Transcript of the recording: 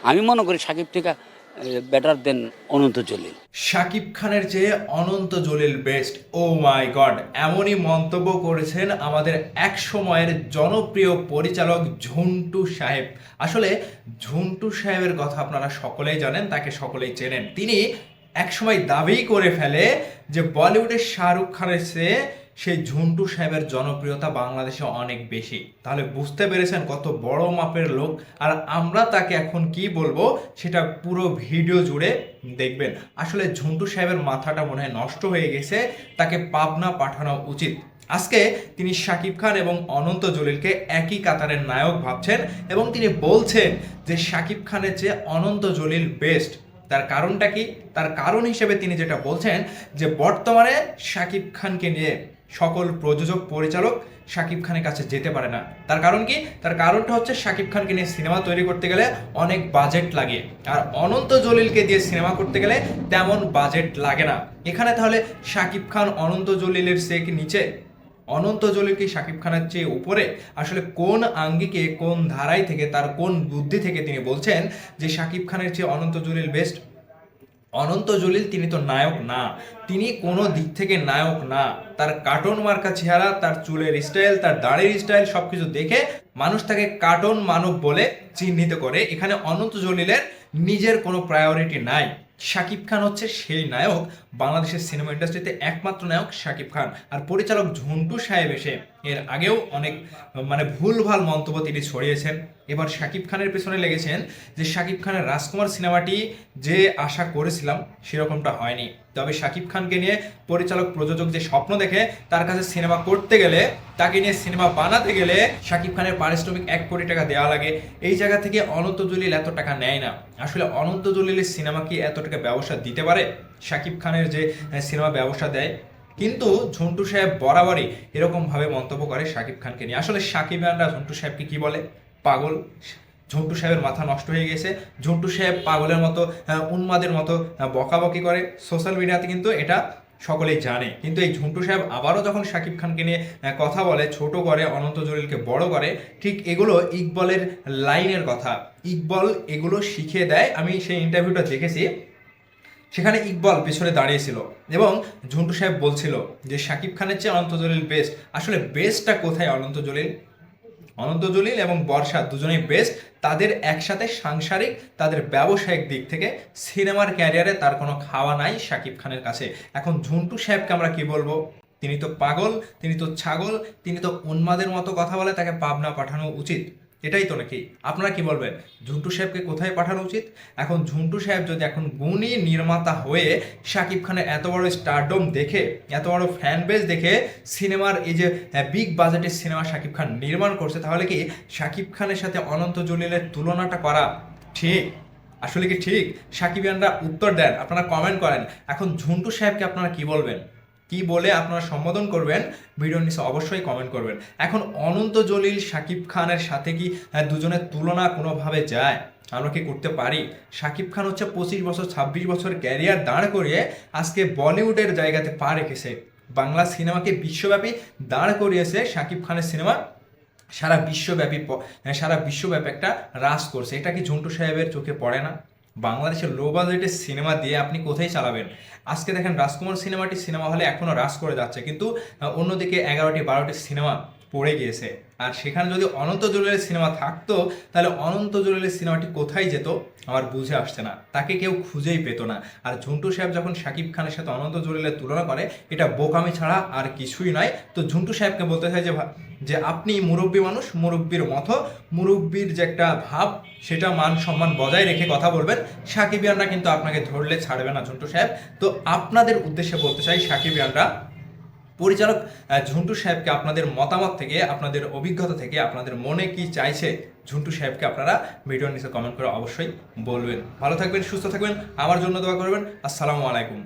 আমি মনে করি শাকিব থেকে বেটার দেন অনন্ত জলিল। শাকিব খানের চেয়ে অনন্ত জলিল বেস্ট। ও মাই গড, এমনই মন্তব্য করেছেন আমাদের এক সময়ের জনপ্রিয় পরিচালক ঝন্টু সাহেব। আসলে ঝন্টু সাহেবের কথা আপনারা সকলেই জানেন, তাকে সকলেই চেনেন। তিনি একসময় দাবি করে ফেলে যে বলিউডের শাহরুখ খানের চেয়ে সেই ঝন্টু সাহেবের জনপ্রিয়তা বাংলাদেশে অনেক বেশি। তাহলে বুঝতে পেরেছেন কত বড় মাপের লোক। আর আমরা তাকে এখন কি বলবো সেটা পুরো ভিডিও জুড়ে দেখবেন। আসলে ঝন্টু সাহেবের মাথাটা মনে হয় নষ্ট হয়ে গেছে, তাকে পাবনা পাঠানো উচিত। আজকে তিনি শাকিব খান এবং অনন্ত জলিলকে একই কাতারের নায়ক ভাবছেন এবং তিনি বলছেন যে শাকিব খানের চেয়ে অনন্ত জলিল বেস্ট। তার কারণটা কি? তার কারণ হিসেবে তিনি যেটা বলছেন যে বর্তমানে শাকিব খানকে নিয়ে সকল প্রযোজক পরিচালক শাকিব খানের কাছে যেতে পারে না। তার কারণ কি? তার কারণটা হচ্ছে শাকিব খানকে নিয়ে সিনেমা তৈরি করতে গেলে অনেক বাজেট লাগে, আর অনন্ত জলিলকে দিয়ে সিনেমা করতে গেলে তেমন বাজেট লাগে না। এখানে তাহলে শাকিব খান অনন্ত জলিলের চেয়ে কি নিচে? অনন্ত জলিল কি শাকিব খানের চেয়ে উপরে? আসলে কোন আঙ্গিকে, কোন ধারায় থেকে, তার কোন বুদ্ধি থেকে তিনি বলছেন যে শাকিব খানের চেয়ে অনন্ত জলিল বেস্ট? অনন্ত জলিল তিনি তো নায়ক না, তিনি কোনো দিক থেকে নায়ক না। তার কার্টুন মার্কা চেহারা, তার চুলের স্টাইল, তার দাড়ির স্টাইল সবকিছু দেখে মানুষ তাকে কার্টুন মানব বলে চিহ্নিত করে। এখানে অনন্ত জলিলের নিজের কোনো প্রায়োরিটি নাই। শাকিব খান হচ্ছে সেই নায়ক, বাংলাদেশের সিনেমা ইন্ডাস্ট্রিতে একমাত্র নায়ক শাকিব খান। আর পরিচালক ঝন্টু সাহেব এসে এর আগেও অনেক ভুলভাল মন্তব্য তিনি ছড়িয়েছেন। এবার শাকিব খানের পেছনে লেগেছেন যে শাকিব খানের রাজকুমার সিনেমাটি যে আশা করেছিলাম সেরকমটা হয়নি। তবে শাকিব খানকে নিয়ে পরিচালক প্রযোজক যে স্বপ্ন দেখে তার কাছে সিনেমা করতে গেলে, তাকে নিয়ে সিনেমা বানাতে গেলে শাকিব খানের পারিশ্রমিক 1 কোটি টাকা দেওয়া লাগে। এই জায়গা থেকে অনন্ত জলিল এত টাকা নেয় না। আসলে অনন্ত জলিলের সিনেমা কি এত টাকা ব্যবসা দিতে পারে শাকিব খানের যে সিনেমা ব্যবসা দেয়? কিন্তু ঝন্টু সাহেব বরাবরই এরকম ভাবে মন্তব্য করে শাকিব খানকে নিয়ে। আসলে সাকিবিয়ানরা ঝন্টু সাহেবকে কি বলে? পাগল। ঝন্টু সাহেবের মাথা নষ্ট হয়ে গেছে। ঝন্টু সাহেব পাগলের মতো, উন্মাদের মতো বকাবকি করে সোশ্যাল মিডিয়াতে, কিন্তু এটা সকলেই জানে। কিন্তু এই ঝন্টু সাহেব আবারও যখন শাকিব খানকে নিয়ে কথা বলে, ছোট করে, অনন্ত জলিলকে বড় করে, ঠিক এগুলো ইকবলের লাইনের কথা। ইকবল এগুলো শিখিয়ে দেয়। আমি সেই ইন্টারভিউটা দেখেছি, সেখানে ইকবল পেছনে দাঁড়িয়েছিল এবং ঝন্টু সাহেব বলছিল যে শাকিব খানের চেয়ে অনন্ত জলিল বেস্ট। আসলে বেস্টটা কোথায়? অনন্ত জলিল, অনন্ত জলিল এবং বর্ষা দুজনেই বেস্ট। তাদের একসাথে সাংসারিক, তাদের ব্যবসায়িক দিক থেকে, সিনেমার ক্যারিয়ারে তার কোনো খাওয়া নাই শাকিব খানের কাছে। এখন ঝন্টু সাহেবকে আমরা কি বলবো? তিনি তো পাগল, তিনি তো ছাগল, তিনি তো উন্মাদের মতো কথা বলে, তাকে পাবনা পাঠানো উচিত। এটাই তো নাকি? আপনারা কি বলবেন? ঝন্টু সাহেবকে কোথায় পাঠানো উচিত? এখন ঝন্টু সাহেব যদি এখন গুণী নির্মাতা হয়ে শাকিব খানের এত বড় স্টারডম দেখে, এত বড় ফ্যান বেস দেখে সিনেমার এই যে বিগ বাজেটের সিনেমা শাকিব খান নির্মাণ করছে, তাহলে কি শাকিব খানের সাথে অনন্ত জলিলের তুলনাটা করা ঠিক? আসলে কি ঠিক? সাকিবিয়ানরা উত্তর দেন, আপনারা কমেন্ট করেন। এখন ঝন্টু সাহেবকে আপনারা কি বলবেন, কি বলে আপনারা সম্বোধন করবেন? ভিডিওর নিচে অবশ্যই কমেন্ট করবেন। এখন অনন্ত জলিল শাকিব খানের সাথে কি দুজনের তুলনা কোনোভাবে যায়? আমরা কি করতে পারি? শাকিব খান হচ্ছে 25 বছর 26 বছর ক্যারিয়ার দাঁড় করিয়ে আজকে বলিউডের জায়গাতে পা রেখেছে। বাংলা সিনেমাকে বিশ্বব্যাপী দাঁড় করিয়েছে শাকিব খানের সিনেমা। সারা বিশ্বব্যাপী একটা রাজ করছে। এটা কি ঝন্টু সাহেবের চোখে পড়ে না? বাংলাদেশের লো বাজেটের সিনেমা দিয়ে আপনি কোথায় চালাবেন? আজকে দেখেন রাজকুমার সিনেমাটি সিনেমা হলে এখনও রাজ করে যাচ্ছে, কিন্তু অন্যদিকে 11টি 12টি সিনেমা পড়ে গিয়েছে। আর সেখানে যদি অনন্ত জলিলের সিনেমা থাকতো, তাহলে অনন্ত জলিলের সিনেমাটি কোথায় যেত আমার বুঝে আসছে না। তাকে কেউ খুঁজেই পেত না। আর ঝন্টু সাহেব যখন শাকিব খানের সাথে অনন্ত জলিলের তুলনা করে, এটা বোকামি ছাড়া আর কিছুই নয়। তো ঝন্টু সাহেবকে বলতে চাই যে আপনি মুরব্বী মানুষ, মুরব্বীর মতো, মুরব্বীর যে একটা ভাব, সেটা মান সম্মান বজায় রেখে কথা বলবেন। সাকিবিয়ানরা কিন্তু আপনাকে ধরলে ছাড়বে না ঝন্টু সাহেব। তো আপনাদের উদ্দেশ্যে বলতে চাই, সাকিবিয়ানরা পরিচালক ঝন্টু সাহেবকে আপনাদের মতামত থেকে, আপনাদের অভিজ্ঞতা থেকে, আপনাদের মনে কি চাইছে ঝন্টু সাহেবকে আপনারা ভিডিওর নিচে কমেন্ট করে অবশ্যই বলবেন। ভালো থাকবেন, সুস্থ থাকবেন, আমার জন্য দোয়া করবেন। আসসালামু আলাইকুম।